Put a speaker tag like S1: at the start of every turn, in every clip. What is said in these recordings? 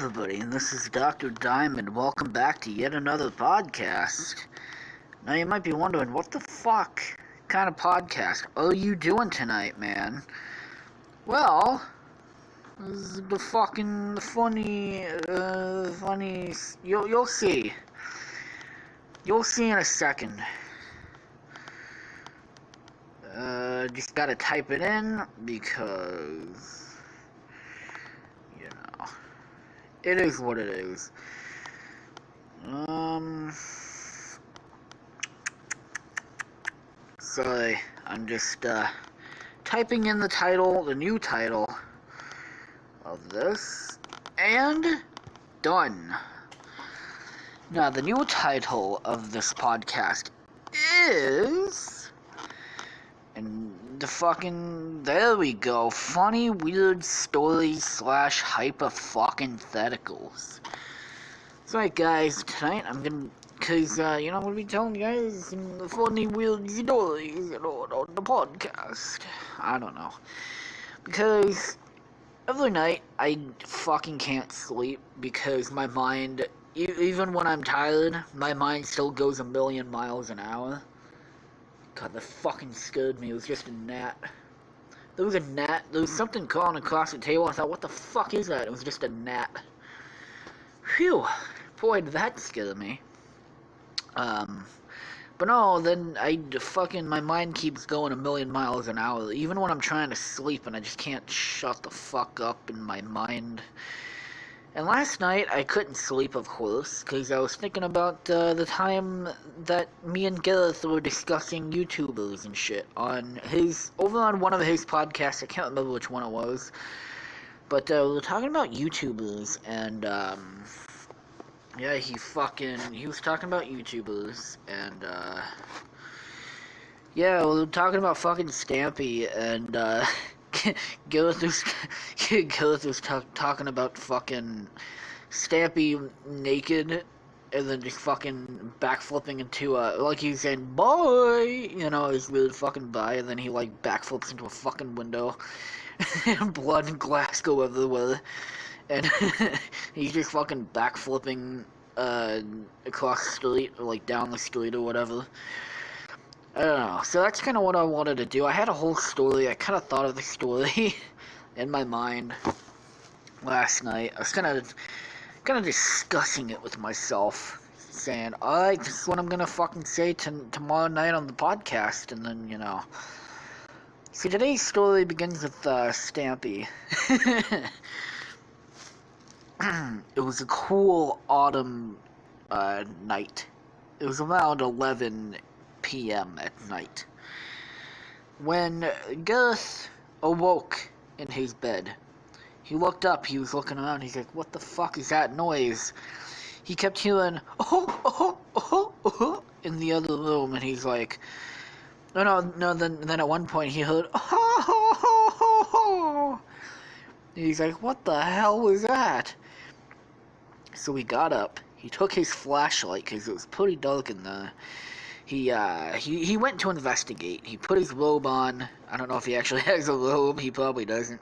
S1: Everybody, and this is Dr. Diamond. Welcome back to yet another podcast. Now you might be wondering, what the fuck kind of podcast are you doing tonight, man? Well, this is the fucking funny, you'll see. You'll see in a second. Just gotta type it in, because, it is what it is. Sorry, I'm just, typing in the title, the new title of this, and done. Now, the new title of this podcast is, there we go, funny, weird stories / hyper-fucking-theticals. That's right, guys, tonight I'm gonna I'm gonna be telling you guys some funny, weird stories, on the podcast. I don't know. Because every night I fucking can't sleep because my mind, even when I'm tired, my mind still goes a million miles an hour. God, that fucking scared me. It was just a gnat. There was a gnat. There was something crawling across the table. I thought, what the fuck is that? It was just a gnat. Phew. Boy, did that scare me. But no, then my mind keeps going a million miles an hour. Even when I'm trying to sleep and I just can't shut the fuck up in my mind. And last night, I couldn't sleep, of course, because I was thinking about the time that me and Gareth were discussing YouTubers and shit over on one of his podcasts. I can't remember which one it was. But we were talking about YouTubers, and, yeah, he was talking about YouTubers, and, yeah, we were talking about fucking Stampy, and, Gareth was talking about fucking Stampy naked, and then just fucking backflipping into like he was saying, bye! He's really fucking bye, and then he, like, backflips into a fucking window, and blood and glass go everywhere, and he's just fucking backflipping, across the street, or, like, down the street or whatever. I don't know, so that's kind of what I wanted to do. I had a whole story, I kind of thought of the story in my mind last night. I was kind of discussing it with myself, saying, alright, this is what I'm gonna fucking say tomorrow night on the podcast, and then, See, today's story begins with, Stampy. It was a cool autumn, night. It was around 11 p.m. at night, when Gareth awoke in his bed. He looked up, he was looking around, he's like, what the fuck is that noise? He kept hearing, in the other room, and he's like, no, then at one point he heard, he's like, what the hell was that? So he got up, he took his flashlight, because it was pretty dark in there. He went to investigate. He put his robe on. I don't know if he actually has a robe. He probably doesn't.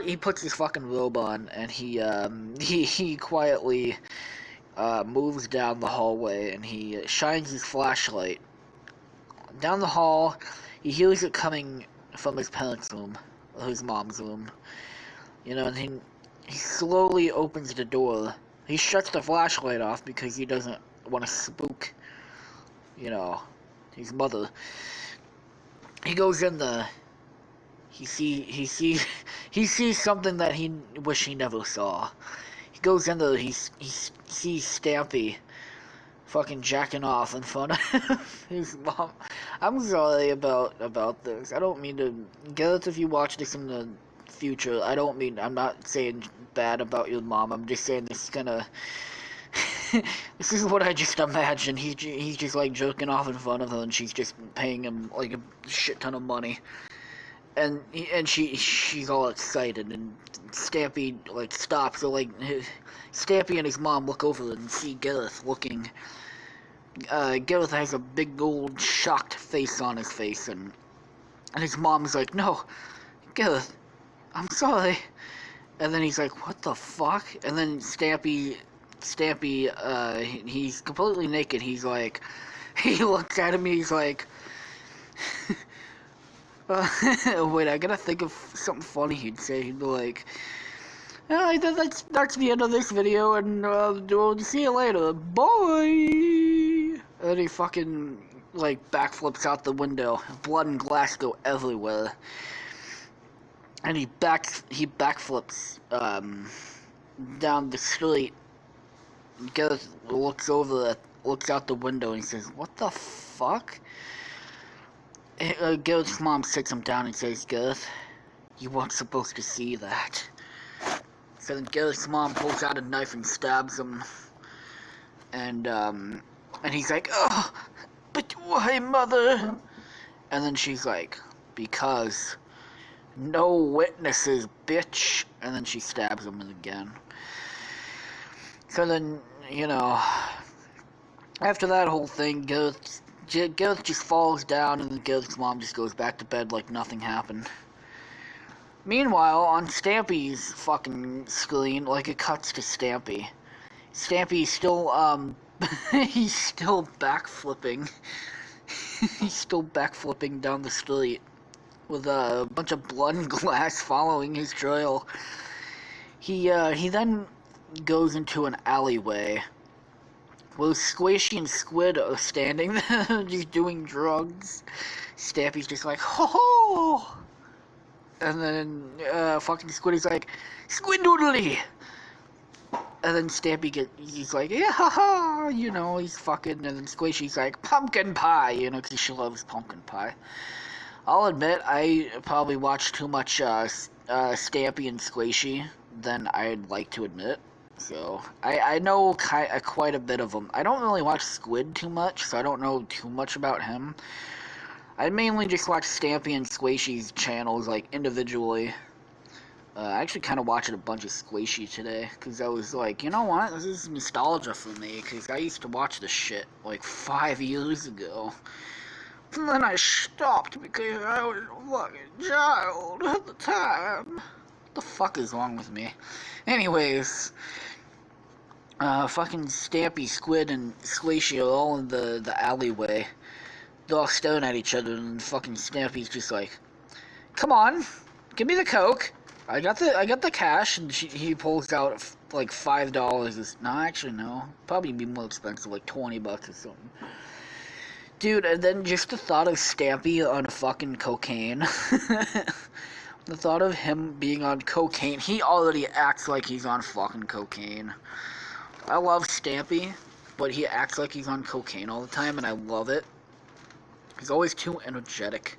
S1: He puts his fucking robe on, and he quietly moves down the hallway, and he shines his flashlight down the hall. He hears it coming from his parents' room, or his mom's room. And he slowly opens the door. He shuts the flashlight off because he doesn't want to spook his mother. He goes in there. He sees something that he wish he never saw. He goes in there. He sees Stampy fucking jacking off in front of his mom. I'm sorry about this. I don't mean to. Gareth, if you watch this in the future, I'm not saying bad about your mom. I'm just saying this is gonna. This is what I just imagine. He's just, like, jerking off in front of her, and she's just paying him, like, a shit ton of money. And she's all excited, and Stampy, like, stops. So, like, Stampy and his mom look over and see Gareth looking. Gareth has a big old shocked face on his face, and his mom's like, no, Gareth, I'm sorry. And then he's like, what the fuck? And then Stampy, he's completely naked. He's like, he looks at him and he's like, wait, I gotta think of something funny he'd say. He'd be like, that's the end of this video, and we'll see you later. Bye! And then he fucking, like, backflips out the window. Blood and glass go everywhere. And he backflips down the street. Gareth looks out the window and he says, "What the fuck?" Gareth's mom sits him down and says, "Gareth, you weren't supposed to see that." So then Gareth's mom pulls out a knife and stabs him. And he's like, "Oh, but why, mother?" And then she's like, "Because no witnesses, bitch." And then she stabs him again. So then, you know, after that whole thing, Gareth just falls down, and then Gareth's mom just goes back to bed like nothing happened. Meanwhile, on Stampy's fucking screen, like, it cuts to Stampy. Stampy's still, he's still backflipping. He's still backflipping down the street with a bunch of blood and glass following his trail. He then goes into an alleyway where Squishy and Squid are standing there just doing drugs. Stampy's just like, ho ho! And then fucking Squiddy's like, Squiddoodly! And then Stampy he's like, yeah, haha, you know, he's fucking, and then Squishy's like, pumpkin pie, you know, because she loves pumpkin pie. I'll admit, I probably watched too much Stampy and Squishy than I'd like to admit. So, I know quite a bit of them. I don't really watch Squid too much, so I don't know too much about him. I mainly just watch Stampy and Squishy's channels, like, individually. I actually kind of watched a bunch of Squishy today, because I was like, you know what, this is nostalgia for me, because I used to watch this shit, like, 5 years ago. And then I stopped, because I was a fucking child at the time. What the fuck is wrong with me? Anyways, fucking Stampy, Squid, and Squishy are all in the alleyway. They're all staring at each other, and fucking Stampy's just like, come on, give me the Coke. I got the cash. And he pulls out like $5. No, actually no, probably be more expensive, like $20 or something. Dude, and then just the thought of Stampy on fucking cocaine. The thought of him being on cocaine, he already acts like he's on fucking cocaine. I love Stampy, but he acts like he's on cocaine all the time, and I love it. He's always too energetic.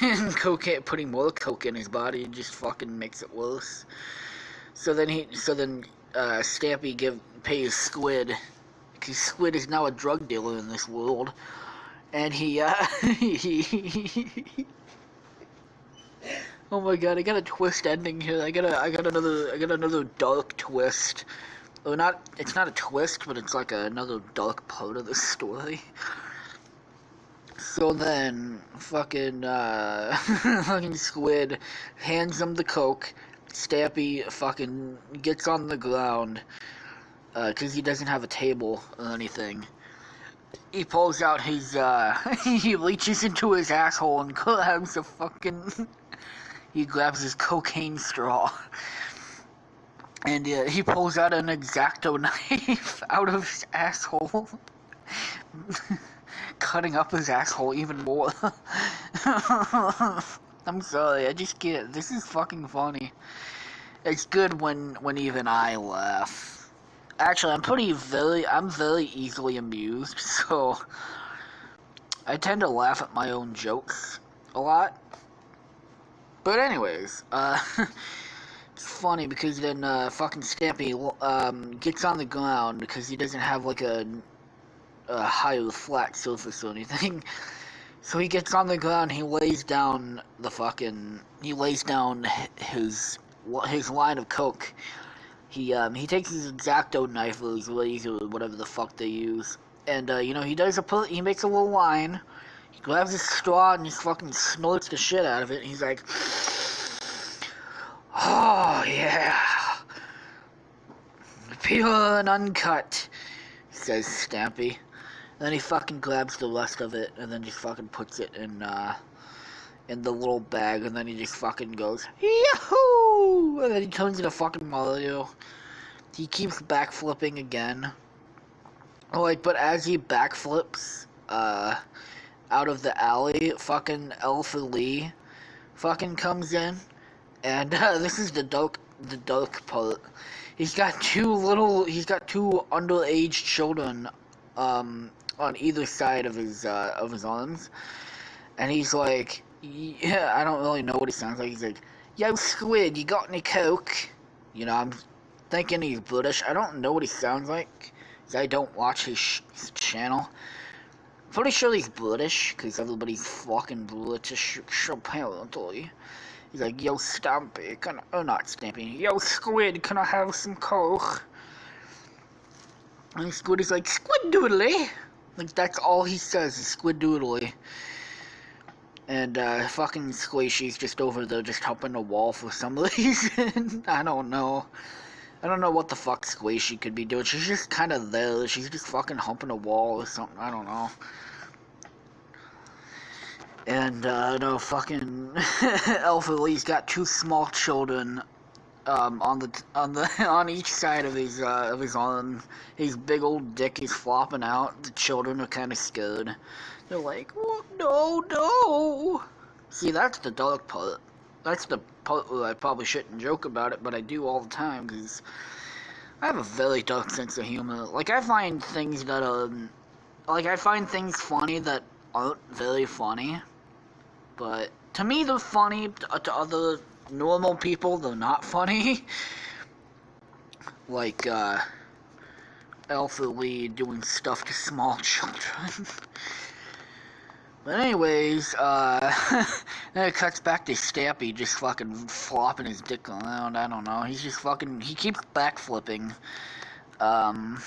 S1: And cocaine, putting more coke in his body just fucking makes it worse. So then Stampy pays Squid, because Squid is now a drug dealer in this world, and oh my god, I got a twist ending here. I got another dark twist. Or not, it's not a twist, but it's like another dark part of the story. So then, fucking Squid hands him the Coke. Stampy fucking gets on the ground, because he doesn't have a table or anything. He pulls out his, he reaches into his asshole and grabs a fucking, he grabs his cocaine straw. And he pulls out an X-Acto knife out of his asshole. Cutting up his asshole even more. I'm sorry, I just can't. This is fucking funny. It's good when even I laugh. Actually, I'm very easily amused, so I tend to laugh at my own jokes a lot. But anyways, it's funny because then fucking Stampy gets on the ground because he doesn't have like a higher flat surface or anything. So he gets on the ground, he lays down his line of coke. He takes his X-Acto knife or his razor or whatever the fuck they use, and you know, he makes a little line. He grabs his straw and just fucking snorts the shit out of it. And he's like, oh yeah. Yeah. Pure and uncut, says Stampy. And then he fucking grabs the rest of it and then just fucking puts it in the little bag, and then he just fucking goes, Yahoo! And then he turns into fucking Mario. He keeps backflipping again. Like, but as he backflips, out of the alley, fucking Alpha Lee fucking comes in, and this is the dark part. He's got two underage children, on either side of his arms, and he's like, yeah, I don't really know what he sounds like. He's like, yo, Squid, you got any coke? You know, I'm thinking he's British. I don't know what he sounds like, because I don't watch his channel. Pretty sure he's British, because everybody's fucking British, apparently. He's like, yo, Stampy, not Stampy, yo, Squid, can I have some coke? And Squid is like, Squid-doodly! Like, that's all he says, is Squid-doodly. And, fucking Squishy's just over there, just humping a wall for some reason. I don't know. I don't know what the fuck Squishy could be doing. She's just kind of there. She's just fucking humping a wall or something. I don't know. And, no, fucking Alpha Lee's got two small children, on each side of his arm. His big old dick is flopping out. The children are kind of scared. They're like, oh, no. See, that's the dark part. That's the part where I probably shouldn't joke about it, but I do all the time, because I have a very dark sense of humor. Like, I find things that are, I find things funny that aren't very funny, but to me they're funny, to other normal people they're not funny. Like, Alpha Lee doing stuff to small children. But anyways, then it cuts back to Stampy just fucking flopping his dick around. I don't know. He's just fucking, he keeps backflipping. And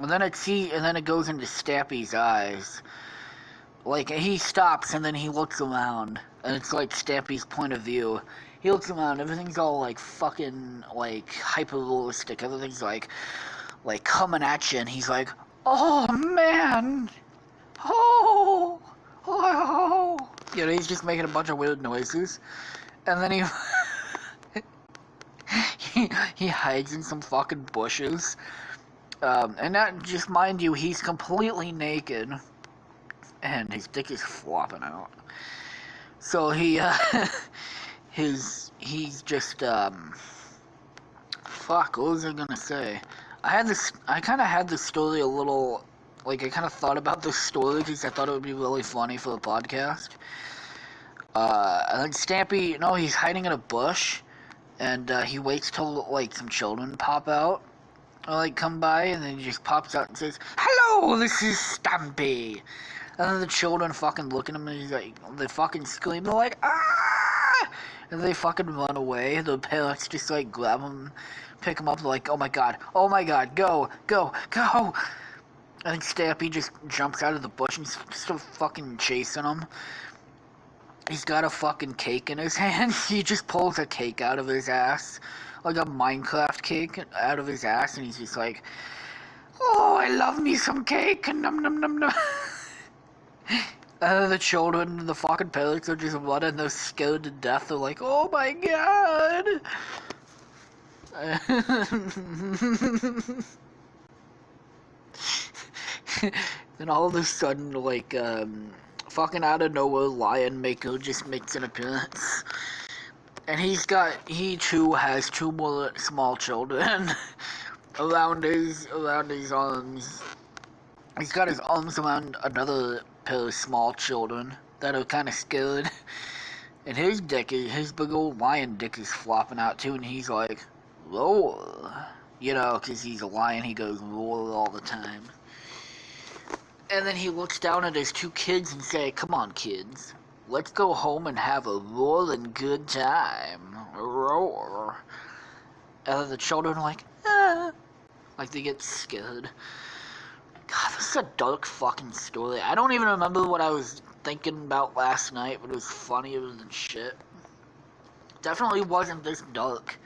S1: then it goes into Stampy's eyes. Like, he stops and then he looks around. And it's like Stampy's point of view. He looks around, everything's all like fucking, like, hyper-realistic. Everything's like coming at you, and he's like, oh man! Oh! You know, he's just making a bunch of weird noises. And then he hides in some fucking bushes. And that, just mind you, he's completely naked. And his dick is flopping out. So he's just, fuck, what was I gonna say? I kinda had this story a little, like, I kinda thought about this story because I thought it would be really funny for the podcast. And then Stampy, no, he's hiding in a bush, and, he waits till, like, some children pop out, or, like, come by, and then he just pops out and says, hello, this is Stampy! And then the children fucking look at him, and he's like, they fucking scream, they're like, ah! And they fucking run away. The parents just, like, grab him, pick him up, like, oh my god, go! And then Stampy just jumps out of the bush and still fucking chasing him. He's got a fucking cake in his hand. He just pulls a cake out of his ass, like a Minecraft cake out of his ass, and he's just like, oh, I love me some cake, num num num num. And the children, the fucking parents are just running, they're scared to death, they're like, oh my god! Then all of a sudden, like, fucking out of nowhere, Lion Maker just makes an appearance. And he too has two more small children around his arms. He's got his arms around another pair of small children that are kind of scared. And his big old lion dick is flopping out too, and he's like, roar. You know, because he's a lion, he goes roar all the time. And then he looks down at his two kids and say, come on kids, let's go home and have a roaring good time. Roar. And then the children are like, ah. Like they get scared. God, this is a dark fucking story. I don't even remember what I was thinking about last night, but it was funnier than shit. definitely wasn't this dark.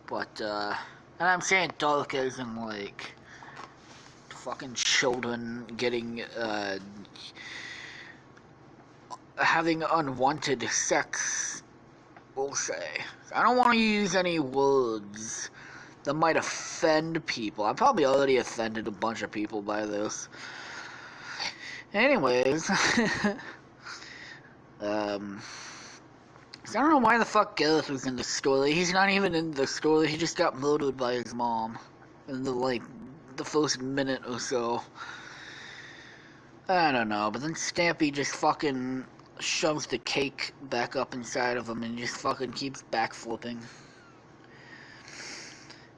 S1: But, and I'm saying dark as in, like, fucking children getting, having unwanted sex, we'll say. I don't want to use any words that might offend people. I probably already offended a bunch of people by this. Anyways, so I don't know why the fuck Gareth was in the story. He's not even in the story. He just got murdered by his mom in the first minute or so. I don't know, but then Stampy just fucking shoves the cake back up inside of him and just fucking keeps backflipping.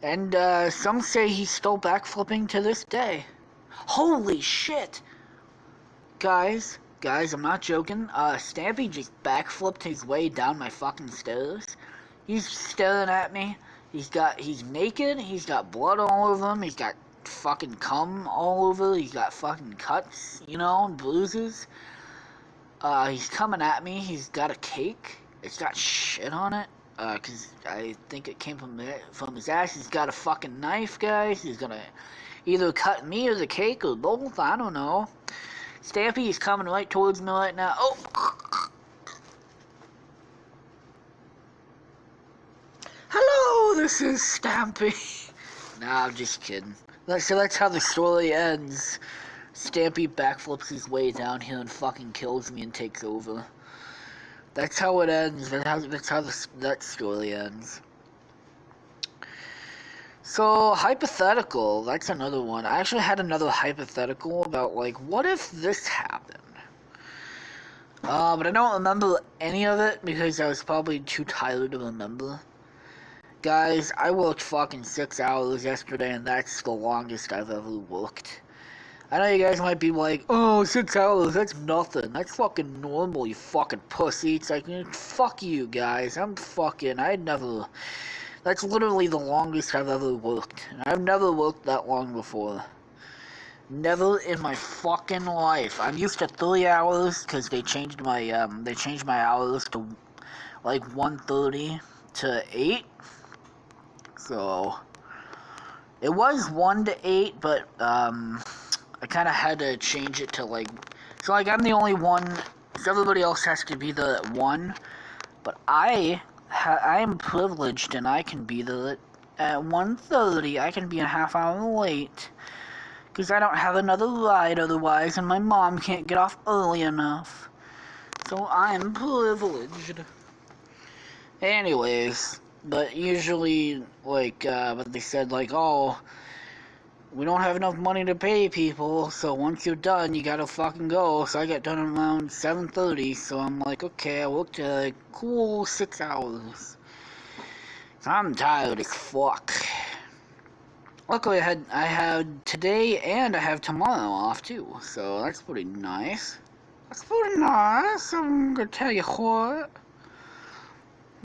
S1: And some say he's still backflipping to this day. Holy shit! Guys, I'm not joking. Stampy just backflipped his way down my fucking stairs. He's staring at me. He's naked. He's got blood all over him. He's got fucking cum all over. He's got fucking cuts, you know, and bruises. He's coming at me. He's got a cake. It's got shit on it. Cause I think it came from his ass. He's got a fucking knife, guys. He's gonna either cut me or the cake or both. I don't know. Stampy is coming right towards me right now. Oh! Hello, this is Stampy. Nah, I'm just kidding. So that's how the story ends. Stampy backflips his way down here and fucking kills me and takes over. That's how it ends. That's how that story ends. So, hypothetical, that's another one. I actually had another hypothetical about, like, what if this happened? But I don't remember any of it because I was probably too tired to remember. Guys, I worked fucking 6 hours yesterday, and that's the longest I've ever worked. I know you guys might be like, oh, 6 hours, that's nothing. That's fucking normal, you fucking pussy. It's like, fuck you guys. That's literally the longest I've ever worked. And I've never worked that long before. Never in my fucking life. I'm used to 3 hours, because they changed my hours to, like, 1:30 to 8. So, it was 1 to 8, but, I kind of had to change it to, like, so, like, I'm the only one, so everybody else has to be the 1, but I am privileged, and I can be there at 1:30, I can be a half hour late, because I don't have another ride otherwise, and my mom can't get off early enough, so I'm privileged. Anyways, but usually, like, but they said, like, oh, we don't have enough money to pay people, so once you're done, you gotta fucking go. So I got done around 7:30, so I'm like, okay, I worked a cool 6 hours. So I'm tired as fuck. Luckily, I had today and I have tomorrow off too, so that's pretty nice. That's pretty nice, I'm gonna tell you what.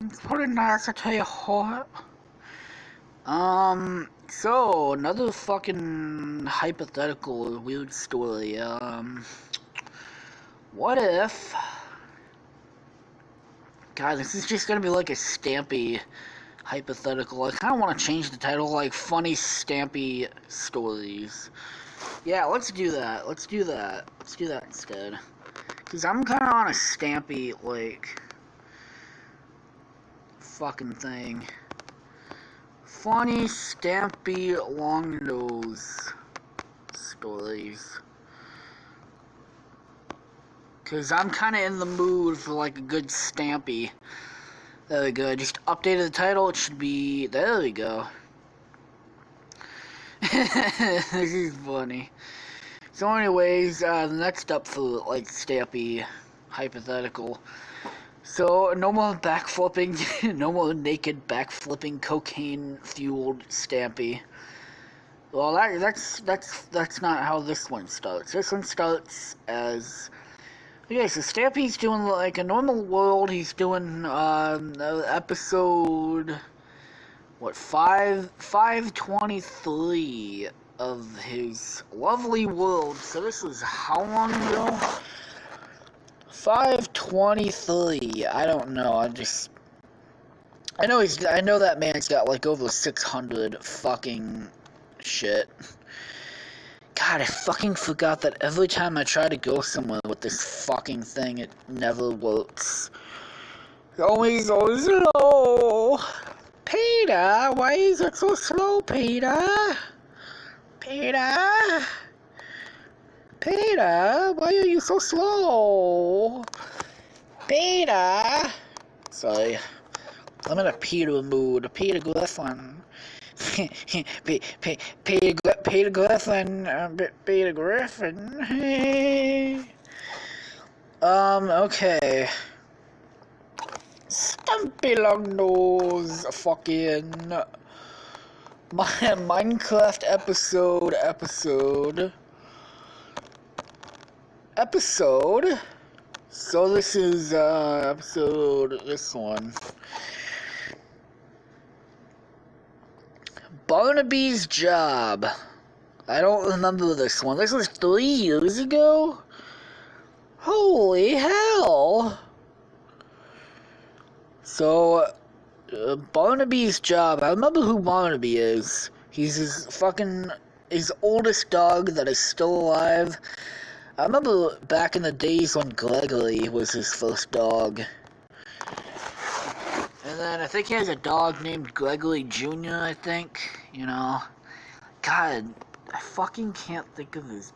S1: It's pretty nice, I tell you what. So, another fucking hypothetical weird story, what if, God, this is just gonna be like a Stampy hypothetical. I kinda wanna change the title, like, Funny Stampy Stories. Yeah, let's do that, let's do that instead. Cause I'm kinda on a Stampy, like, fucking thing. Funny Stampy long nose stories. Cause I'm kinda in the mood for like a good Stampy. There we go, I just updated the title, it should be, there we go. This is funny. So anyways, the next up for like Stampy hypothetical. So, no more backflipping, no more naked backflipping, cocaine-fueled Stampy. Well, that's not how this one starts. This one starts as, okay, so Stampy's doing like a normal world. He's doing episode, what, 523 of his lovely world. So this was how long ago? 523, I don't know, I just I know that man's got like over 600 fucking shit. God, I fucking forgot that every time I try to go somewhere with this fucking thing, it never works. It's always so slow. Peter, why is it so slow, Peter? Peter? Peter, why are you so slow? Peter? Sorry. I'm in a Peter mood. Peter Griffin. Peter Griffin. Peter Griffin. Okay. Stumpy long nose. Fucking Minecraft episode. So this is this one. Barnaby's job. I don't remember this one. This was 3 years ago? Holy hell! So, Barnaby's job. I remember who Barnaby is. He's his oldest dog that is still alive. I remember back in the days when Gregory was his first dog. And then I think he has a dog named Gregory Jr., I think. You know. God, I fucking can't think of his...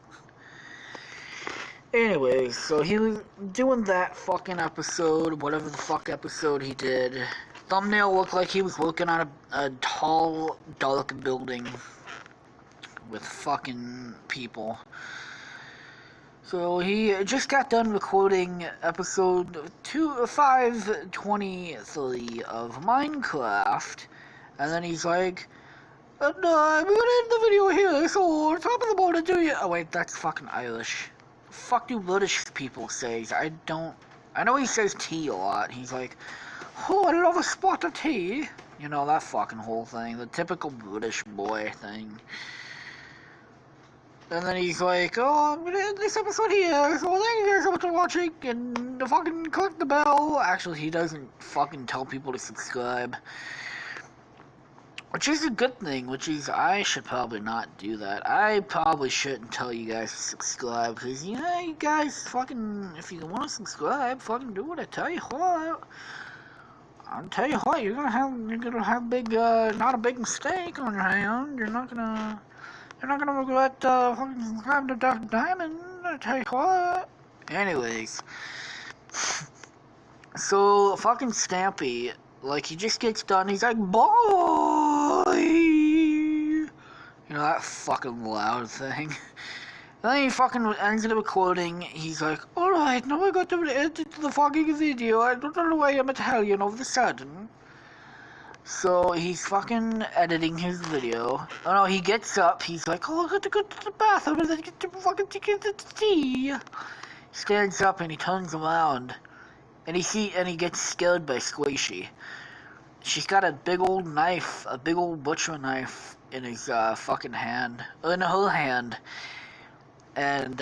S1: Anyways, so he was doing that fucking episode, whatever the fuck episode he did. Thumbnail looked like he was working on a tall, dark building with fucking people. So he just got done recording episode 523 of Minecraft, and then he's like, and I'm gonna end the video here, so top of the morning to you. Oh wait, that's fucking Irish. Fuck do British people say? I know he says tea a lot. He's like, oh, I love a spot of tea. You know, that fucking whole thing. The typical British boy thing. And then he's like, oh, I'm gonna end this episode here, so thank you guys so much for watching, and fucking click the bell. Actually, he doesn't fucking tell people to subscribe. Which is a good thing, which is, I should probably not do that. I probably shouldn't tell you guys to subscribe, because, yeah, you guys fucking, if you want to subscribe, fucking do what I tell you what. I'll tell you what, you're gonna have big, not a big mistake on your hand. You're not gonna regret, fucking subscribing to Dr. Diamond, I tell you what. Anyways. So, fucking Stampy, like, he just gets done, he's like, boy! You know, that fucking loud thing. And then he fucking ends the recording, he's like, alright, now I got to edit the fucking video, I don't know why I'm Italian all of a sudden. So, he's fucking editing his video. Oh no, he gets up, he's like, oh, I got to go to the bathroom and then get to fucking get the tea. He stands up and he turns around. And he gets scared by Squishy. She's got a big old knife, a big old butcher knife in his fucking hand, in her hand. And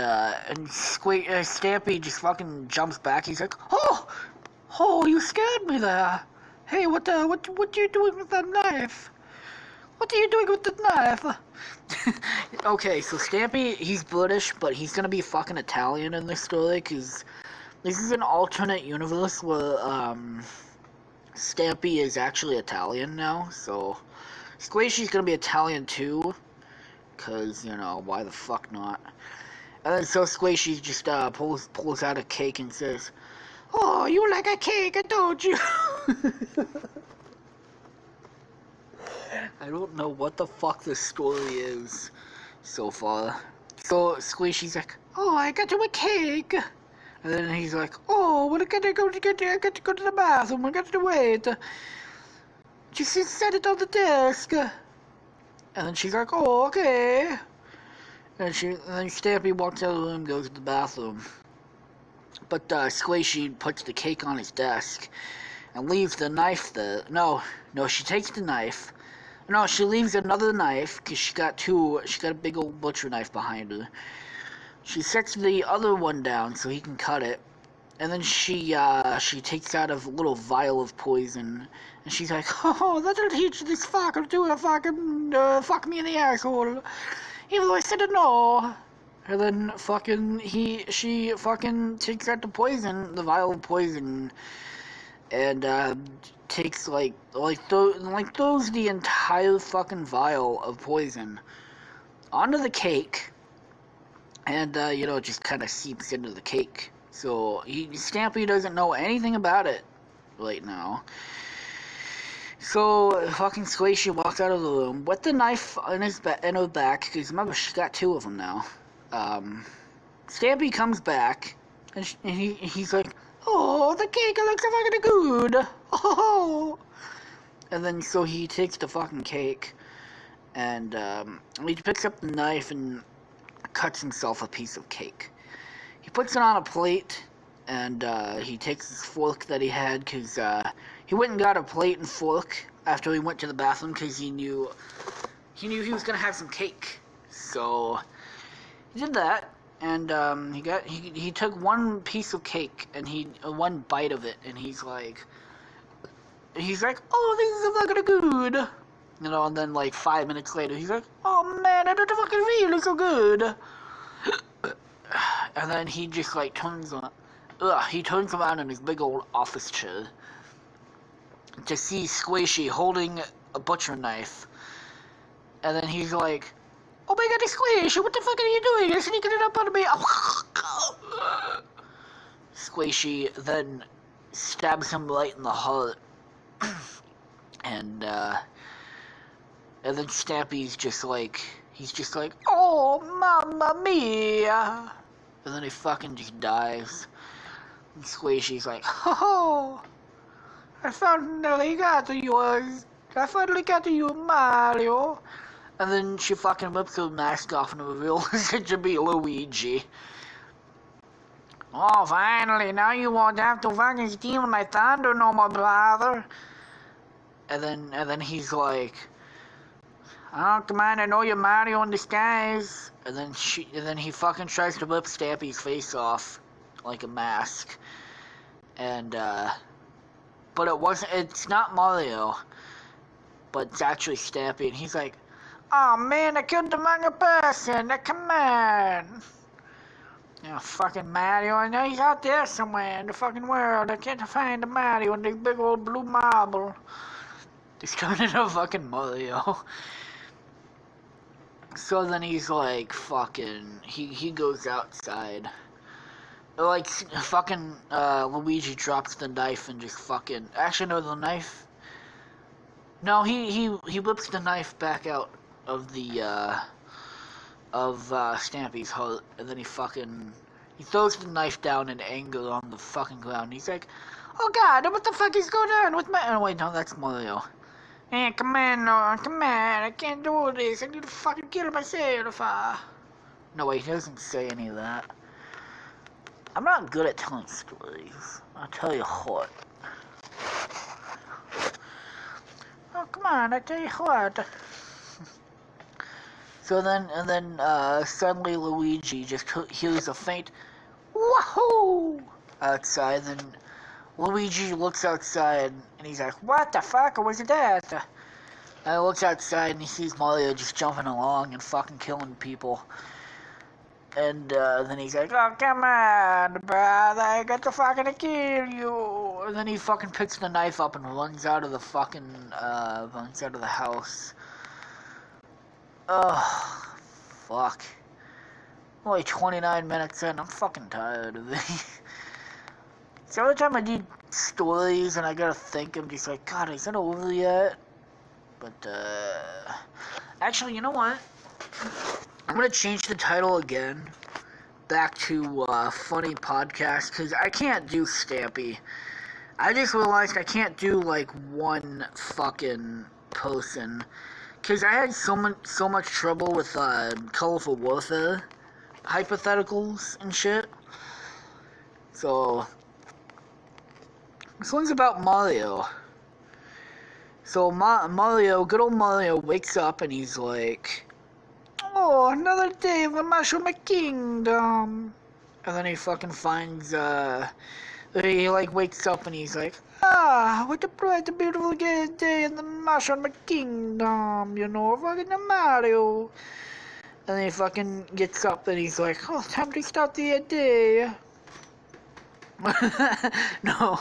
S1: Stampy just fucking jumps back. He's like, oh, you scared me there. Hey, what are you doing with that knife? What are you doing with the knife? Okay, so Stampy, he's British, but he's gonna be fucking Italian in this story, because this is an alternate universe where, Stampy is actually Italian now, so Squishy's gonna be Italian too, because, you know, why the fuck not? And then so Squishy just, pulls out a cake and says, oh, you like a cake, don't you? I don't know what the fuck this story is so far. So Squishy's like, oh, I got you a cake. And then he's like, oh, but I got to go to the bathroom. I got to wait. Just set it on the desk. And then she's like, oh, okay. And then Stampy walks out of the room, goes to the bathroom. But Squishy puts the cake on his desk and leaves the knife there. No, she takes the knife. No, she leaves another knife because she got a big old butcher knife behind her. She sets the other one down so he can cut it. And then she takes out a little vial of poison, and she's like, "Oh, that'll teach this fucker to fucking fuck me in the asshole, even though I said no." And then she takes out the vial of poison, and takes throws the entire fucking vial of poison onto the cake, and it just kind of seeps into the cake. So Stampy doesn't know anything about it right now. So fucking Squishy walks out of the room with the knife in her back, because remember, she's got two of them now. Stampy comes back, and he's like, "Oh, the cake looks fucking good. Oh." And then so he takes the fucking cake, and he picks up the knife and cuts himself a piece of cake. He puts it on a plate, and he takes his fork that he had, because he went and got a plate and fork after he went to the bathroom, because he knew he was gonna have some cake. So he did that, and he took one piece of cake, and one bite of it, and he's like, "Oh, this is fucking good." And then like 5 minutes later, he's like, "Oh man, I don't fucking feel so good." And then he just like turns around in his big old office chair to see Squishy holding a butcher knife. And then he's like, "Oh my god, Squishy, what the fuck are you doing? You're sneaking it up on me." Squishy then stabs him right in the heart. And then Stampy's just like, "Oh, mamma mia." And then he fucking just dies. And Squishy's like, "Oh, I finally got to yours. I finally got to you, Mario." And then she fucking rips her mask off and reveals it to be Luigi. "Oh, finally, now you won't have to fucking steal my thunder no more, brother." And then he's like, "Oh, come on, I know you're Mario in disguise." And then he fucking tries to rip Stampy's face off like a mask. And but it's not Mario, but it's actually Stampy, and he's like, "Oh man, I killed the wrong person. Come on." Fucking Mario, I know he's out there somewhere in the fucking world. I can't find the Mario in this big old blue marble. He's turning into fucking Mario. So then he's like, fucking, he goes outside. Like, fucking, Luigi drops the knife and just fucking, actually no, the knife, no, he whips the knife back out of the, Stampy's heart, and then he throws the knife down in anger on the fucking ground. He's like, "Oh god, what the fuck is going on with my," oh wait, no, that's Mario. "Hey, come on, I can't do this, I need to fucking kill myself." No, wait, he doesn't say any of that. I'm not good at telling stories, I'll tell you what. "Oh, come on, I tell you what." So then, suddenly Luigi just hears a faint "wahoo" outside, then Luigi looks outside, and he's like, "What the fuck was that?" And he looks outside, and he sees Mario just jumping along and fucking killing people. And then he's like, "Oh, come on, brother, I got to fucking kill you." And then he fucking picks the knife up and runs out of the house. Ugh, fuck. Only 29 minutes in, I'm fucking tired of this. So every time I do stories and I gotta think, I'm just like, God, is it over yet? But, actually, you know what? I'm gonna change the title again, back to, funny podcast, because I can't do Stampy. I just realized I can't do, like, one fucking person, because I had so much trouble with, Colorful Warfare hypotheticals and shit. So this one's about Mario. So Mario, good old Mario, wakes up and he's like, "Oh, another day of the Mushroom Kingdom." And then he fucking finds He like wakes up and he's like, ah, what a bright, beautiful day in the Mushroom Kingdom, you know, fucking Mario. And then he fucking gets up and he's like, oh, time to start the day. No.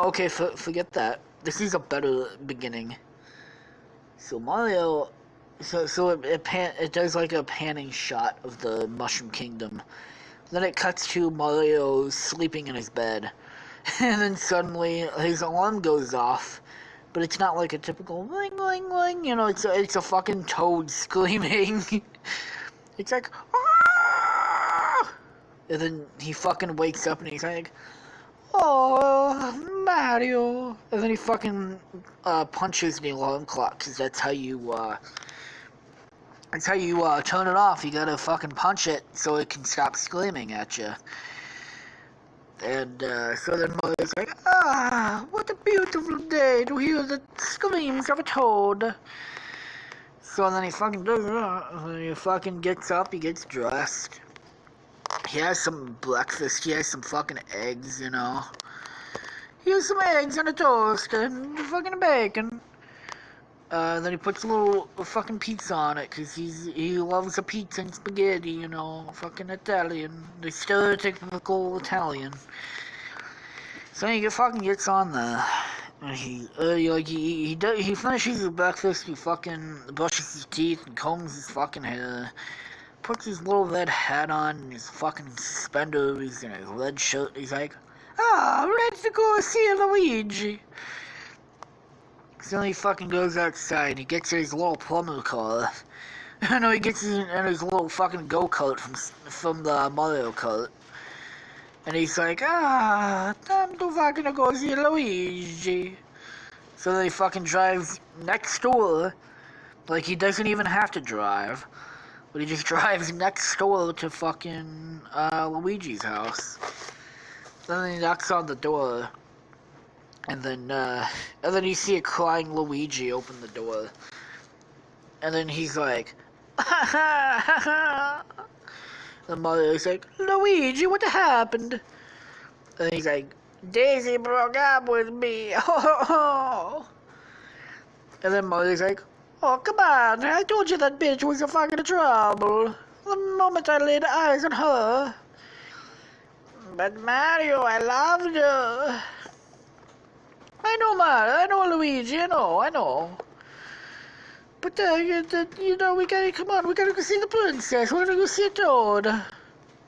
S1: Okay, forget that. This is a better beginning. So Mario, it does like a panning shot of the Mushroom Kingdom. Then it cuts to Mario sleeping in his bed, and then suddenly his alarm goes off, but it's not like a typical ling ling ling. You know, it's a fucking toad screaming. It's like, ah! And then he fucking wakes up and he's like, oh, Mario. And then he fucking punches the alarm clock, because that's how you turn it off. You gotta fucking punch it so it can stop screaming at you. And so then Mario's like, ah, what a beautiful day to hear the screams of a toad. So then he fucking does that. And then he fucking gets up, he gets dressed. He has some breakfast, he has some fucking eggs, you know. He has some eggs on a toast and fucking bacon. Then he puts a little fucking pizza on it, because he loves a pizza and spaghetti, you know, fucking Italian, the stereotypical Italian. So he fucking gets on there, and he finishes his breakfast, he fucking brushes his teeth and combs his fucking hair, puts his little red hat on, and his fucking suspenders, and his red shirt. He's like, ah, let's go see Luigi. So he fucking goes outside, he gets his little plumber car. No, he gets in his little fucking go-kart from the Mario Kart. And he's like, ah, time to fucking go see Luigi. So then he fucking drives next door. Like, he doesn't even have to drive. But he just drives next door to fucking Luigi's house. Then he knocks on the door. And then you see a crying Luigi open the door. And then he's like, ha ha ha ha. And Mario's like, Luigi, what happened? And he's like, Daisy broke up with me. And then Mario's like, oh, come on, I told you that bitch was a fucking trouble. The moment I laid eyes on her. But Mario, I loved her. I know, Mario, I know, Luigi, I know. But, you know, we gotta go see the princess, we're gonna go see a toad.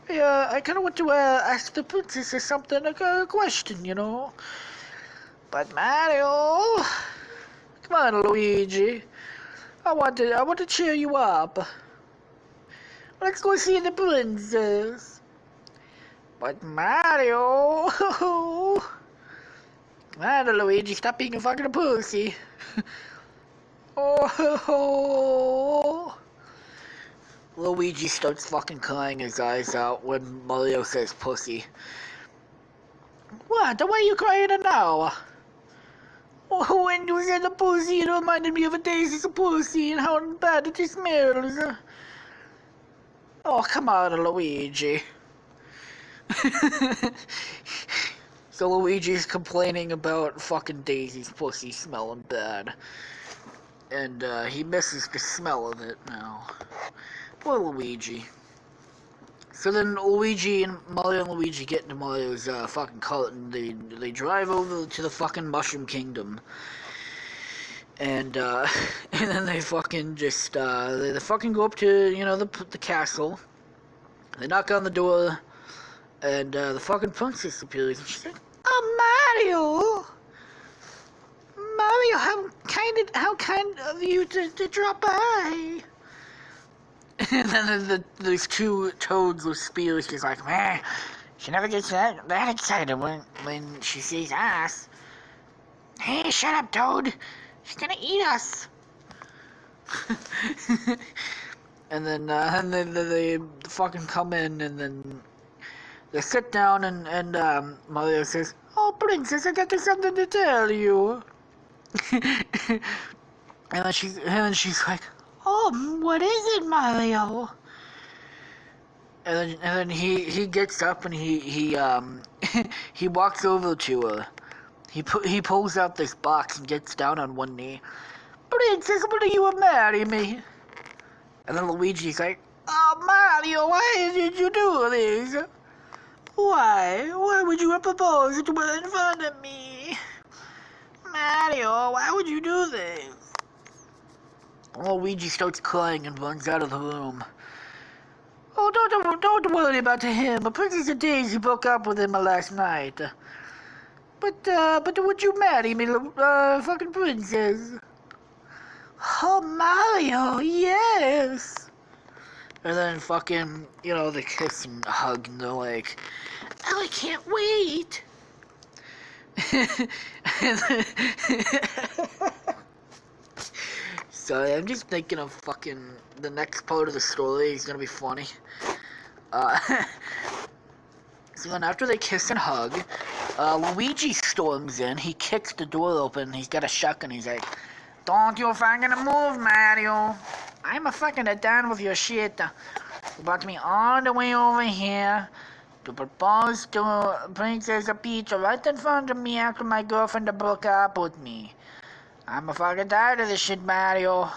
S1: Yeah, I kinda want to, ask the princess or something, a question, you know. But Mario, come on, Luigi, I want to cheer you up. Let's go see the princess. But Mario, come on, Luigi, stop being a fucking pussy. Oh. Luigi starts fucking crying his eyes out when Mario says pussy. What? Why are you crying now? Oh, when you said the pussy, it reminded me of a Daisy's pussy and how bad it smells. Oh, come on, Luigi. So Luigi's complaining about fucking Daisy's pussy smelling bad. And he misses the smell of it now. Poor Luigi. So then Mario and Luigi get into Mario's fucking cart and they drive over to the fucking Mushroom Kingdom. And then they fucking just they fucking go up to, you know, the castle. They knock on the door, and the fucking princess appears, and she's like, "Oh, Mario, how kind of you to drop by." And then there's two toads with spears. She's like, "Man, she never gets that excited when she sees us." Hey, shut up, Toad! She's gonna eat us. And then they fucking come in, and then they sit down, and Mario says, "Oh, princess, I got something to tell you." and then she's like, "Oh, what is it, Mario?" And then he gets up and he he walks over to her. He pulls out this box and gets down on one knee. Princess, will you marry me? And then Luigi's like, oh, Mario, why did you do this? Why? Why would you have proposed to in front of me? Mario, why would you do this? Luigi starts crying and runs out of the room. Oh, don't worry about him. Princess Daisy broke up with him last night. But would you marry me, fucking princess? Oh, Mario, yes. And then fucking, they kiss and hug and they're like, oh, I can't wait. Sorry, I'm just thinking of fucking the next part of the story is gonna be funny. So then after they kiss and hug, Luigi storms in. He kicks the door open. He's got a shotgun. He's like, don't you fucking move, Mario. I'm a fucking done with your shit. You brought me all the way over here to propose to Princess Peach right in front of me after my girlfriend broke up with me. I'm a fucking tired of this shit, Mario.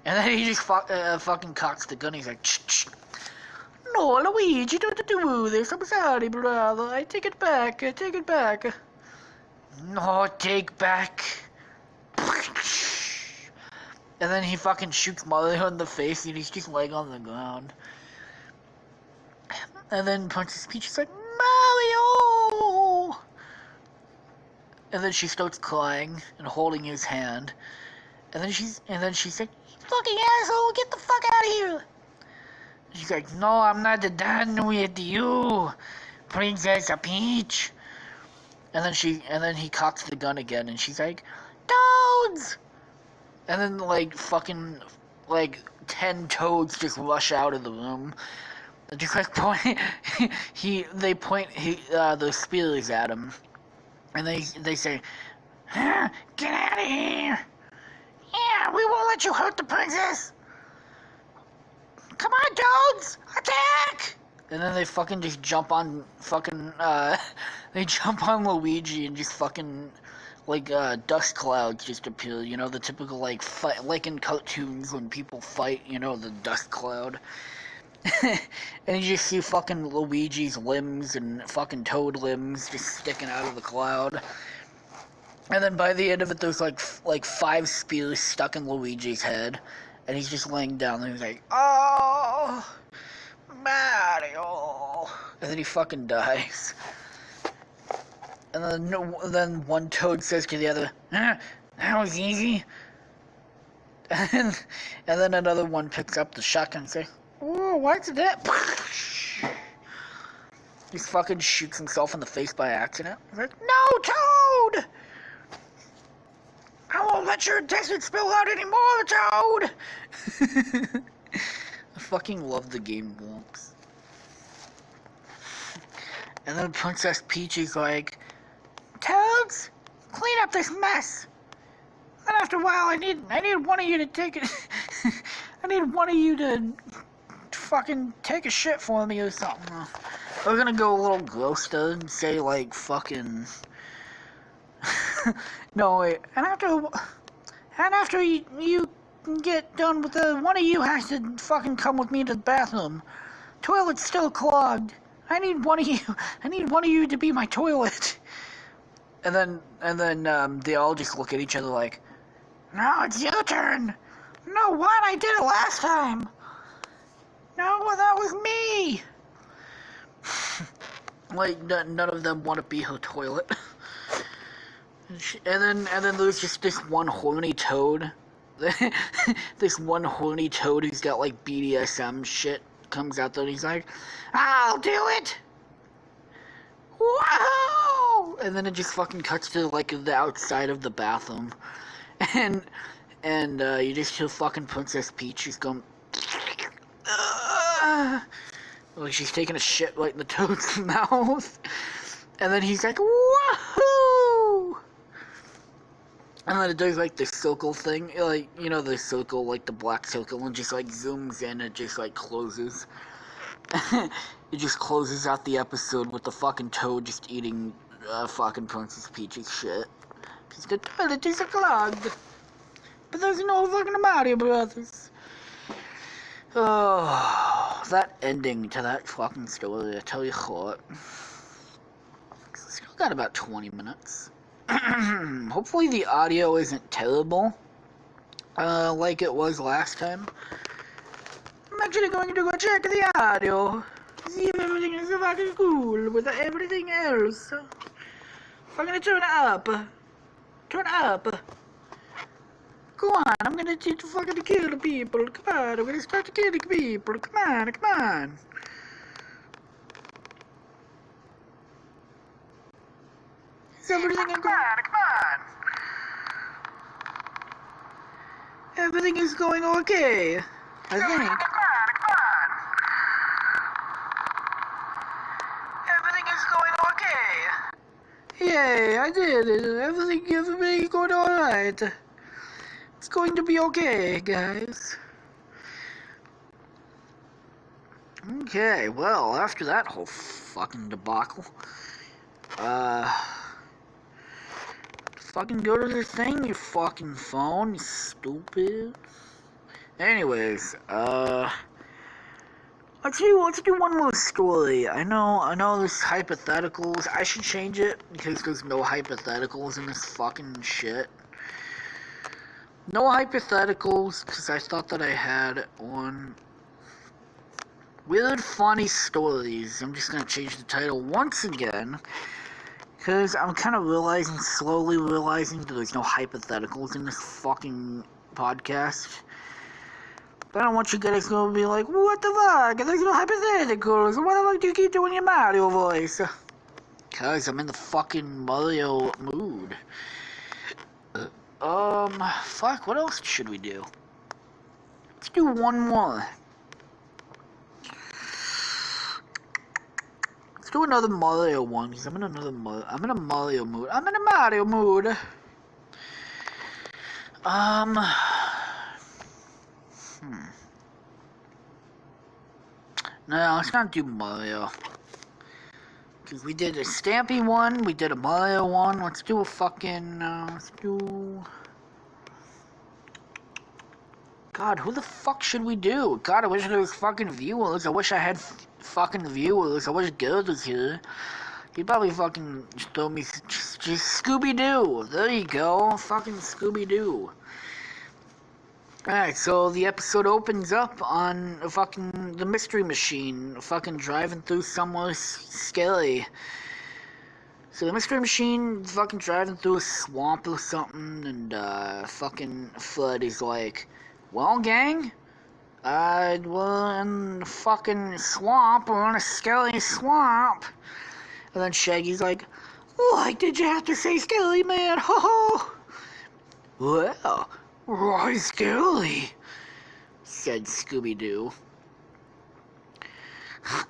S1: And then he just fucking cocks the gun. He's like, shh. No, Luigi, don't do this. I'm sorry, brother. I take it back. No, take back. And then he fucking shoots Mario in the face and he's just laying on the ground. And then Princess Peach is like, Mario! And then she starts crying and holding his hand. And then she's like, fucking asshole, get the fuck out of here! She's like, no, I'm not done with you, Princess Peach. And then he cocks the gun again and she's like, Toads! And then fucking 10 toads just rush out of the room. Just point they point their spears at him. And they say, get out of here! Yeah, we won't let you hurt the princess! Come on, toads! Attack! And then they fucking just jump on they jump on Luigi and just fucking, dust clouds just appear, the typical, fight, like in cartoons when people fight, the dust cloud. And you just see fucking Luigi's limbs and fucking Toad limbs just sticking out of the cloud. And then by the end of it, there's like 5 spears stuck in Luigi's head. And he's just laying down there. He's like, oh, Mario. And then he fucking dies. And then one Toad says to the other, that was easy. And then another one picks up the shotgun and says, oh, what's that? He fucking shoots himself in the face by accident. He's like, no, Toad! I won't let your intestines spill out anymore, Toad! I fucking love the game Glumps. And then Princess Peach is like, Toads, clean up this mess. And after a while, I need one of you to take it. I need one of you to fucking take a shit for me or something. We're gonna go a little gross though and say fucking. No wait. And after you get done with one of you has to fucking come with me to the bathroom. Toilet's still clogged. I need one of you to be my toilet. And then they all just look at each other like, no, it's your turn. No, what? I did it last time. No, that was me. None of them want to be her toilet. And then there's just this one horny toad. This one horny toad who's got BDSM shit comes out there and he's like, I'll do it. Whoa! And then it just fucking cuts to the outside of the bathroom. And you just hear fucking Princess Peach just going, she's taking a shit right in the toad's mouth. And then he's like, woohoo! And then it does this circle thing, the circle, the black circle, and just zooms in, it just closes. it just closes out the episode with the fucking toad just eating fucking Princess Peach's shit. Because the toilet is clogged. But there's no fucking Mario Brothers. Oh, that ending to that fucking story, I tell you what. Still got about 20 minutes. Hopefully the audio isn't terrible. Like it was last time. I'm actually going to go check the audio. See if everything is fucking cool with everything else. I'm gonna turn it up. Turn it up. Go on, I'm gonna fucking kill people. Come on, I'm gonna start killing people. Come on, come on. Is everything going? Come on. Everything is going okay. I think. Everything is going okay. Yay, I did it. Everything's going alright. It's going to be okay, guys. Okay, well, after that whole fucking debacle, fucking go to the thing, you fucking phone, you stupid. Anyways, let's do one more story. I know there's hypotheticals. I should change it because there's no hypotheticals in this fucking shit. No hypotheticals, because I thought that I had one. Weird funny stories. I'm just gonna change the title once again, because I'm kind of slowly realizing that there's no hypotheticals in this fucking podcast. But I don't want you guys to be like, what the fuck? There's no hypotheticals. Why the fuck do you keep doing your Mario voice? Because I'm in the fucking Mario mood. Fuck, what else should we do? Let's do one more. Let's do another Mario one, because I'm in a Mario mood. I'm in a Mario mood. No, let's not do Mario. Because we did a Stampy one, we did a Mario one. Let's do a fucking, God, who the fuck should we do? God, I wish there was fucking viewers. I wish I had fucking viewers. I wish Gerd was here. He'd probably fucking just throw me, just Scooby-Doo. There you go, fucking Scooby-Doo. Alright, so the episode opens up on fucking the mystery machine, fucking driving through somewhere scary. So the mystery machine fucking driving through a swamp or something, and fucking Fred is like, well, gang, we're in the fucking swamp, we're in a scary swamp. And then Shaggy's like, why did you have to say scary, man? Ho ho! Well, why scary? Said Scooby-Doo.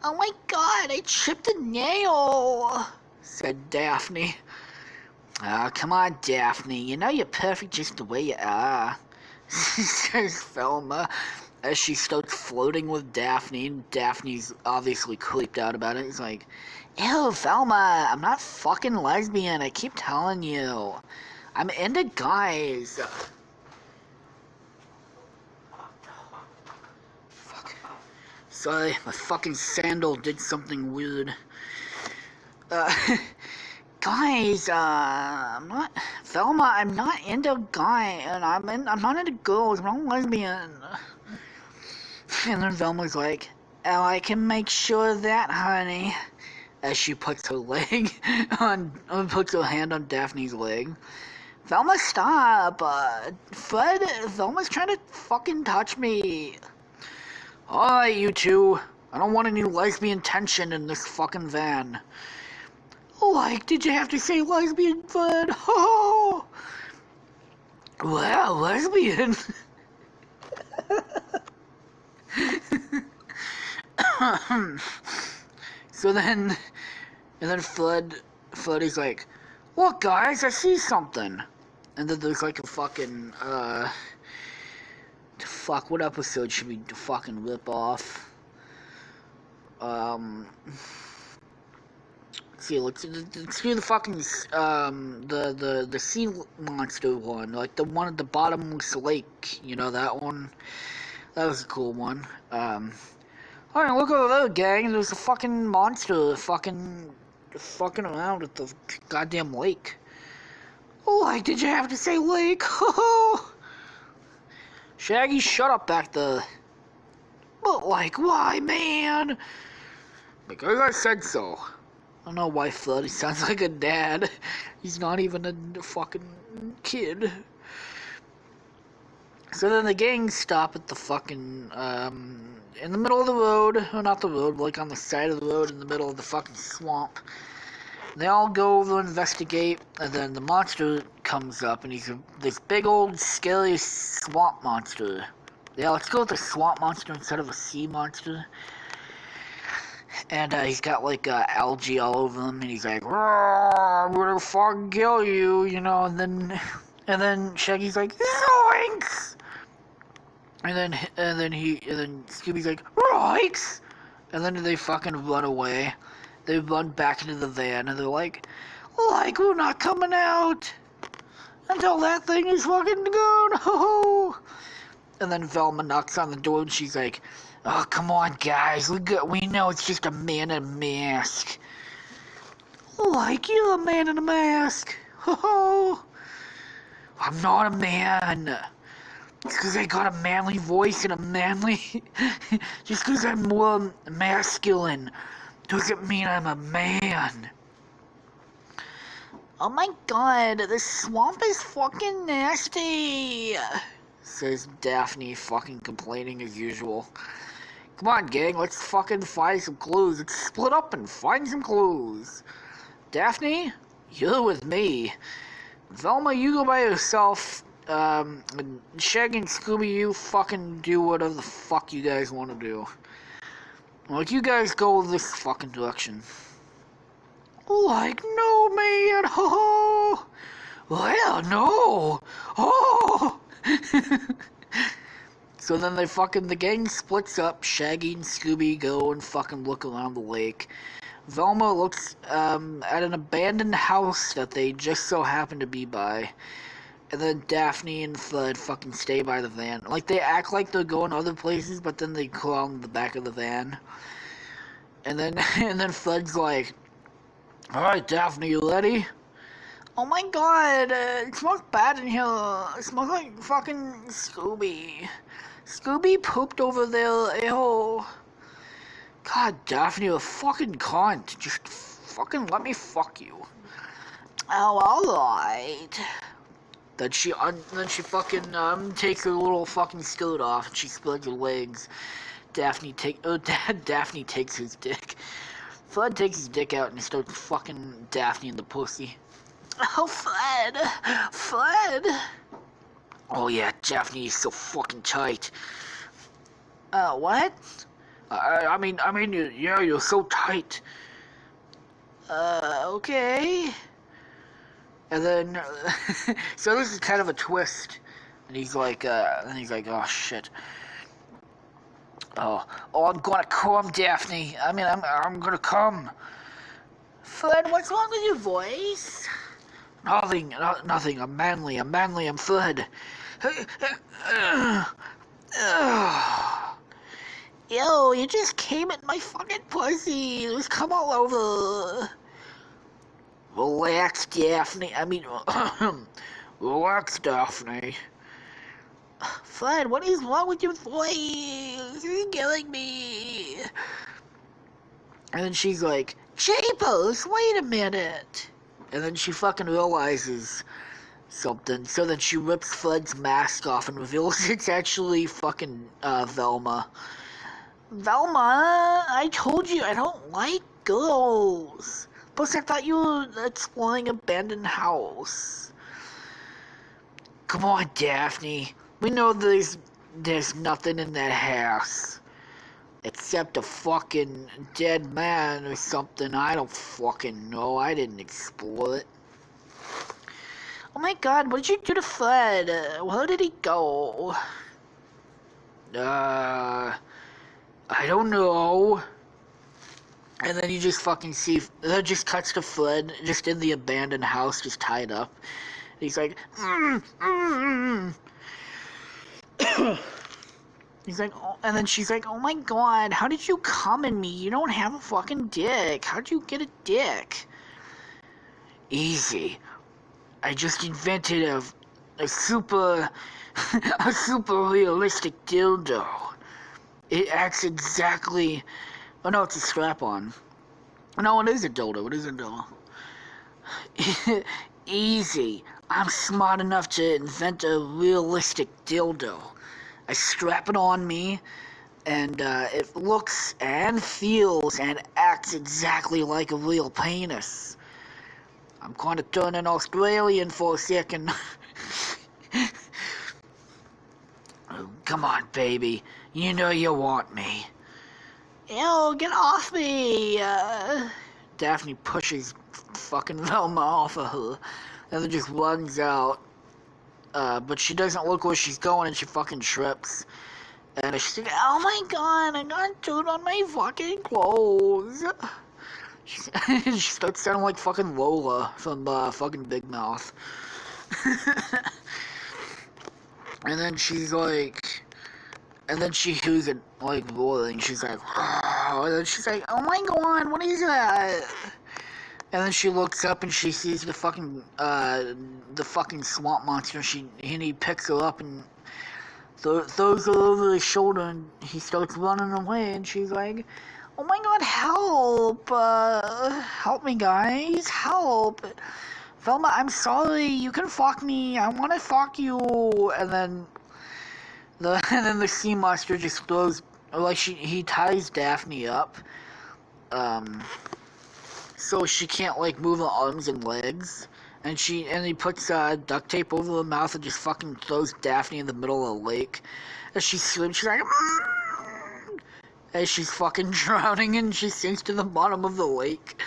S1: Oh my god, I tripped a nail, said Daphne. Ah, come on, Daphne, you know you're perfect just the way you are, says Velma, as she starts floating with Daphne, and Daphne's obviously creeped out about it. He's like, ew, Velma, I'm not fucking lesbian, I keep telling you. I'm into guys. Fuck. Sorry, my fucking sandal did something weird. Guys, Velma, I'm not into guy, and I'm not into girls, I'm not lesbian. And then Velma's like, oh, I can make sure of that, honey. As she puts her puts her hand on Daphne's leg. Velma, stop! Fred, Velma's trying to fucking touch me. Alright, you two. I don't want any lesbian tension in this fucking van. Like, did you have to say lesbian, Fred? Oh! Wow, lesbian! So then, and then Fred is like, look guys, I see something. And then there's like a fucking, fuck, what episode should we fucking rip off? See, let's do the fucking the sea monster one, like the one at the bottomless lake. You know that one? That was a cool one. Alright, look over there, gang. There's a fucking monster fucking around at the goddamn lake. Oh, like, did you have to say lake? Shaggy, shut up back there. But, like, why, man? Because I said so. I don't know why Flood, he sounds like a dad. He's not even a fucking kid. So then the gang stop at the fucking, in the middle of the road, or not the road, like on the side of the road in the middle of the fucking swamp. They all go over and investigate, and then the monster comes up, and he's this big old scary swamp monster. Yeah, let's go with the swamp monster instead of a sea monster. And he's got like algae all over him, and he's like, I'm gonna fucking kill you, you know. And then Shaggy's like, Zoinks! And then Scooby's like, Zoinks! And then they fucking run away. They run back into the van, and they're like, we're not coming out until that thing is fucking gone. Ho-ho! And then Velma knocks on the door, and she's like, oh, come on, guys. We know it's just a man in a mask. Like, you're a man in a mask. Ho-ho! I'm not a man. Just because I got a manly voice and a manly... just because I'm more masculine doesn't mean I'm a man. Oh my god, this swamp is fucking nasty, says Daphne, fucking complaining as usual. Come on, gang, let's fucking find some clues. Let's split up and find some clues. Daphne, you're with me. Velma, you go by yourself. Shaggy and Scooby, you fucking do whatever the fuck you guys want to do. Like, you guys go this fucking direction. Like, no, man! Oh! Well, no! Oh! So then the gang splits up. Shaggy and Scooby go and fucking look around the lake. Velma looks, at an abandoned house that they just so happen to be by. And then Daphne and Flood fucking stay by the van. Like, they act like they're going other places, but then they crawl in the back of the van. And then Flood's like, alright, Daphne, you ready? Oh my god, it smells bad in here. It smells like fucking Scooby. Scooby pooped over there, ew. God, Daphne, you're a fucking cunt. Just fucking let me fuck you. Oh, alright. Then she fucking takes her little fucking skirt off and she spreads her legs. Daphne takes his dick. Flood takes his dick out and starts fucking Daphne in the pussy. Oh, Flood. Oh yeah, Daphne is so fucking tight. What? I mean, you're so tight. Okay. And then, so this is kind of a twist. And he's like, oh shit. Oh, I'm gonna come, Daphne. I mean, I'm gonna come. Flood, what's wrong with your voice? Nothing. I'm manly. I'm Flood. Yo, you just came at my fucking pussy. It was come all over. Relax, Daphne. Relax, Daphne. Flood, what is wrong with your voice? You're killing me. And then she's like, Jeepers, wait a minute. And then she fucking realizes something. So then she rips Flood's mask off and reveals it's actually fucking Velma. Velma, I told you I don't like girls. Plus, I thought you were exploring abandoned house. Come on, Daphne. We know there's nothing in that house. Except a fucking dead man or something. I don't fucking know. I didn't explore it. Oh my god, what did you do to Fred? Where did he go? I don't know. And then you just fucking see, that just cuts to Fred, just in the abandoned house, just tied up. And he's like, He's like, oh, and then she's like, oh my god, how did you come in me? You don't have a fucking dick. How'd you get a dick? Easy. I just invented a super, a super realistic dildo. It acts exactly, oh no, it's a strap-on. No, it is a dildo, it is a dildo. Easy. I'm smart enough to invent a realistic dildo. I strap it on me, and it looks and feels and acts exactly like a real penis. I'm going to turn an Australian for a second. Oh, come on, baby. You know you want me. Ew, get off me! Daphne pushes fucking Velma off of her, and then just runs out. But she doesn't look where she's going, and she fucking trips. And she's like, oh my god, I got dirt on my fucking clothes. She starts sounding like fucking Lola from fucking Big Mouth. And then she's like, and then she hears it like roaring. She's like, oh, and then she's like, oh my god, what is that? And then she looks up and she sees the fucking swamp monster. And he picks her up and throws her over his shoulder, and he starts running away. And she's like, oh my god, help! Help me, guys, help! Velma, I'm sorry. You can fuck me. I want to fuck you. And then the sea monster just throws, like he ties Daphne up. So she can't like move her arms and legs, and he puts duct tape over her mouth and just fucking throws Daphne in the middle of the lake. As she swims, she's like, as she's fucking drowning, and she sinks to the bottom of the lake.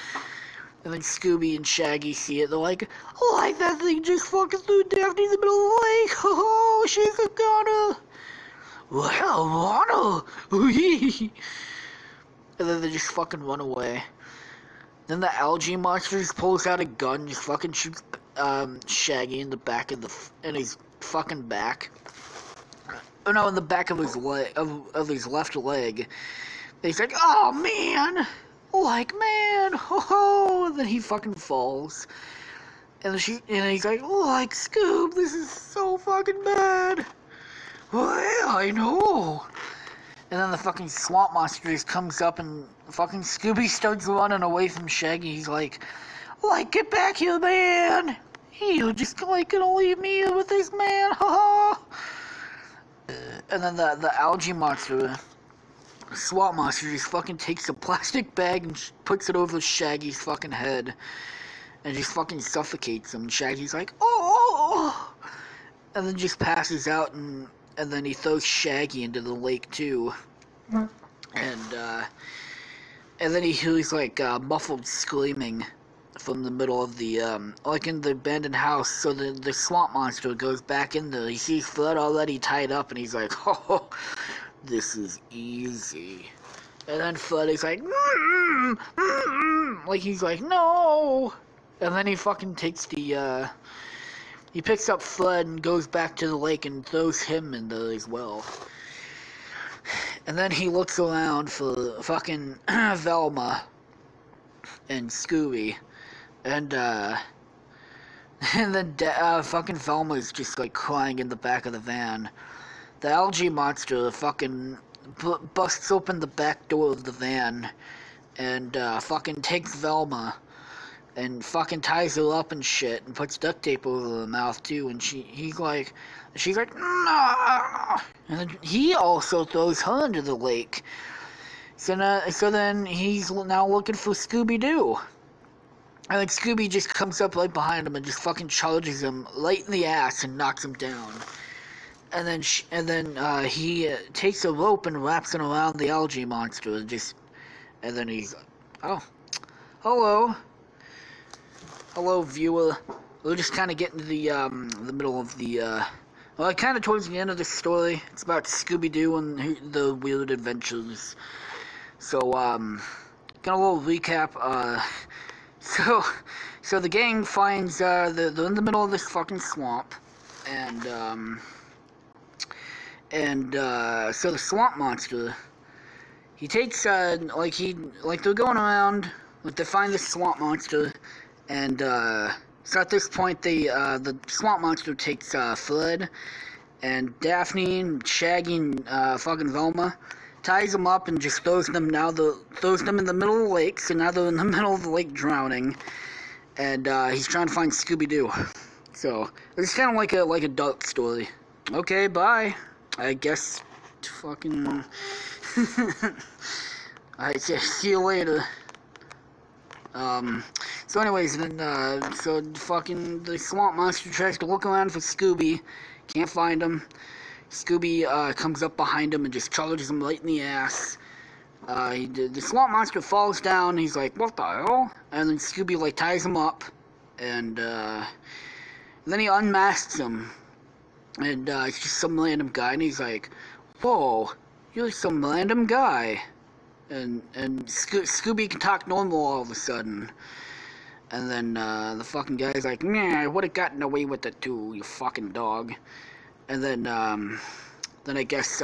S1: And then Scooby and Shaggy see it. They're like, oh, that thing just fucking threw Daphne in the middle of the lake. Oh, she's a goner. Well, water. And then they just fucking run away. Then the algae monster just pulls out a gun, just fucking shoots Shaggy in the back of in his fucking back. Oh no, in the back of his leg, of his left leg. And he's like, oh man, like man, ho. And then he fucking falls. And he's like, like Scoob, this is so fucking bad. Well, I know. And then the fucking swamp monster just comes up, and fucking Scooby starts running away from Shaggy. He's like, get back here, man! You're just gonna leave me here with this man, ha. And then the algae monster, swamp monster, just fucking takes a plastic bag and puts it over Shaggy's fucking head, and just fucking suffocates him. And Shaggy's like, oh! And then just passes out, and then he throws Shaggy into the lake too. And then he hears like muffled screaming from the middle of the like in the abandoned house. So the swamp monster goes back in there. He sees Fred already tied up, and he's like, oh, this is easy. And then Fred is like, like he's like, no. And then he fucking takes the he picks up Fred and goes back to the lake and throws him in there as well. And then he looks around for fucking Velma and Scooby. And then fucking Velma's just like crying in the back of the van. The algae monster fucking busts open the back door of the van and fucking takes Velma and fucking ties her up and shit, and puts duct tape over her mouth too, and she's like, nah! And then he also throws her into the lake. So then he's now looking for Scooby-Doo. And like Scooby just comes up right behind him and just fucking charges him right in the ass and knocks him down. And then he takes a rope and wraps it around the algae monster and then he's like, oh, hello. Hello, viewer. We're just kind of getting to the middle of the, well, kind of towards the end of the story. It's about Scooby-Doo and the weird adventures. So, got a little recap. So the gang finds they're in the middle of this fucking swamp, and so the swamp monster, he takes they're going around, like they find this swamp monster, and so at this point the swamp monster takes Fred and Daphne and Shaggy and fucking Velma, ties them up and just throws them in the middle of the lake. So now they're in the middle of the lake drowning, and he's trying to find Scooby-Doo. So it's kind of like a dark story. Okay, bye. I guess fucking. I see you later. So anyways, then so fucking the swamp monster tries to look around for Scooby, can't find him. Scooby comes up behind him and just charges him right in the ass. The swamp monster falls down. He's like, "What the hell?" And then Scooby like ties him up, and then he unmasks him, and it's just some random guy, and he's like, "Whoa, you're some random guy." And Scooby can talk normal all of a sudden. And then the fucking guy's like, "Nah, I would have gotten away with it too, you fucking dog." And then I guess,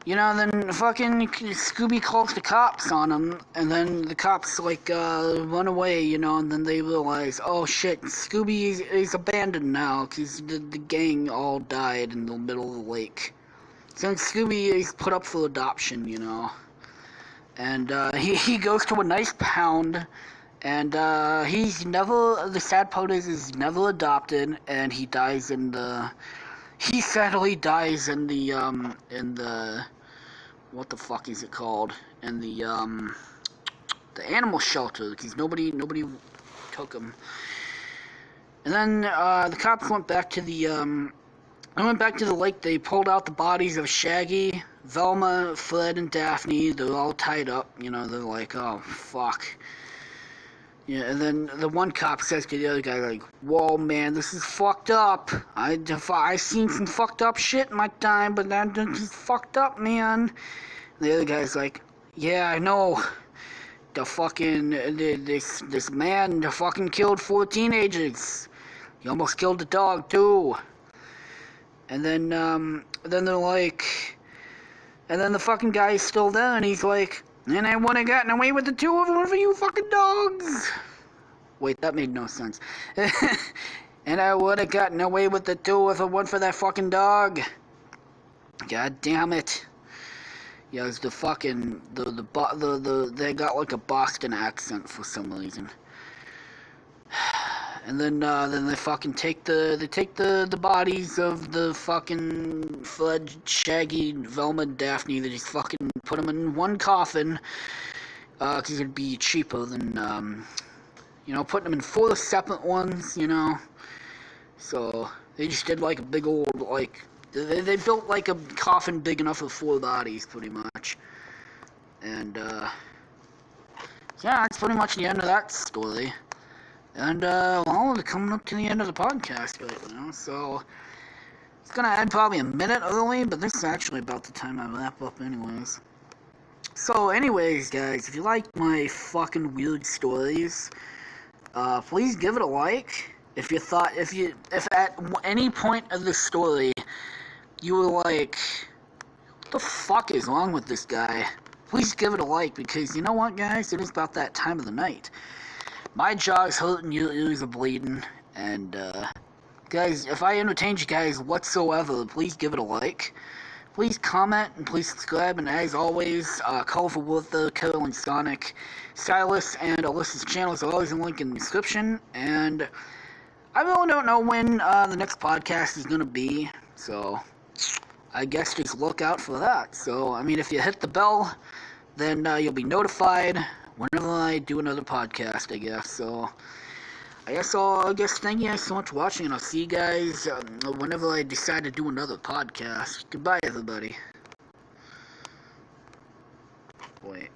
S1: then fucking Scooby calls the cops on him, and then the cops, run away, and then they realize, oh shit, Scooby is abandoned now, because the gang all died in the middle of the lake. So Scooby is put up for adoption, and he goes to a nice pound, and the sad part is he's never adopted, and he sadly dies in the, what the fuck is it called, in the animal shelter, because nobody took him. And then the cops went back to the lake. They pulled out the bodies of Shaggy, Velma, Fred, and Daphne. They're all tied up. They're like, oh, fuck. Yeah, and then the one cop says to the other guy, like, "Whoa, man, this is fucked up. I've seen some fucked up shit in my time, but that is fucked up, man." And the other guy's like, "Yeah, I know. This man fucking killed 4 teenagers. He almost killed the dog, too." And then they're like, and then the fucking guy is still there, and he's like, "And I would have gotten away with the 2 of them for you fucking dogs." Wait, that made no sense. "And I would have gotten away with the 2 if it weren't for that fucking dog." God damn it. Yeah, it's the fucking, they got like a Boston accent for some reason. And then they fucking take the bodies of the fucking Fred, Shaggy, Velma, and Daphne. They just fucking put them in one coffin, because it'd be cheaper than, putting them in 4 separate ones, So they just did like a big old, they built like a coffin big enough for 4 bodies, pretty much. And, yeah, that's pretty much the end of that story. And, well, we're coming up to the end of the podcast right now, so it's gonna end probably a minute early, but this is actually about the time I wrap up anyways. So, anyways, guys, if you like my fucking weird stories, please give it a like. If at any point of the story you were like, what the fuck is wrong with this guy? Please give it a like, because you know what, guys? It is about that time of the night. My jaw's hurting, your ears are bleeding, and, guys, if I entertained you guys whatsoever, please give it a like. Please comment, and please subscribe, and as always, Colorful Warfare, Carolyn Sonic, Silas, and Alyssa's channels are always in the link in the description, and I really don't know when, the next podcast is gonna be, so I guess just look out for that. So, I mean, if you hit the bell, then, you'll be notified whenever I do another podcast, I guess. So, I guess thank you guys so much for watching, and I'll see you guys whenever I decide to do another podcast. Goodbye, everybody. Wait.